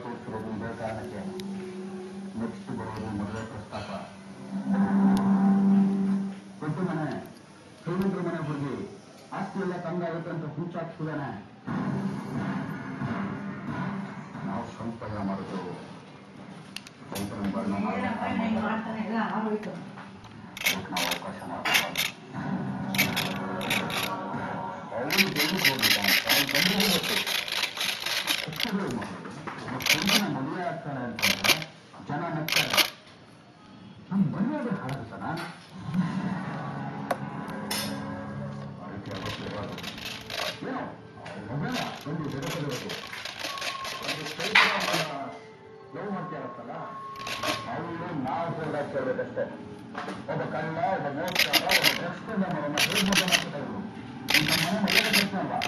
ತೋರಿಸಿರೋದು ಇದೇ ಕಾರಣಕ್ಕೆ. ನೆಕ್ಸ್ಟ್ ಬರೋದು ಮದುವೆ ಪ್ರಸ್ತಾಪ. ದೊಡ್ಡ ಮನೆ, ಶ್ರೀಮಂತರ ಮನೆ ಹುಡುಗಿ, ಆಸ್ತಿ ಎಲ್ಲ ತಂದಾಗುತ್ತೆ ಅಂತ ಹುಚ್ಚಾಕ್ತಿದ್ದಾನೆ. ನಾವು ಸಂಪಯ ಮಾಡಿದ್ರು ರೈತನ ಬಣ್ಣ ಅದಕ್ಕೆ ನಾವು ಅವಕಾಶ ಮಾಡ್ತೀವಿ. ಅವನು ಬೆಳೆದು ಹೋಗಿದ್ದಾನೆ, ಅವನು ಬಂದು ಹೋಗುತ್ತೆ. ಮದುವೆ ಆಗ್ತಾಳೆ ಅಂತಂದ್ರೆ ಜನ ನಗ್ತಾರೆ. ನಮ್ಮ ಮನೆಯಾದ್ರೆ ಹಾಳಾಗುತ್ತಾನ. ಅದಕ್ಕೆ ಅವತ್ತು ಇರೋದು ಏನೋ ಮಗನ ಒಂದು ಜಗತ್ತಲ್ಲಿರೋದು ಲವ್ ಮಾಡ್ತಿರತ್ತಲ್ಲ, ಅವಳು ನಾವು ಹೋದಾಗ್ತಿರ್ಬೇಕಷ್ಟೇ. ಒಬ್ಬ ಕಳ್ಳ, ಒಬ್ಬ ಮೋಸ್ಕಾರ, ಒಬ್ಬ ಡ್ರಗ್ಸ್ ಮನೆ ಮಾಡ್ತಿದ್ದಾರೆ. ನಮ್ಮ ಮನೆ ಮದುವೆ ಕೆಲಸ ಅಲ್ವಾ?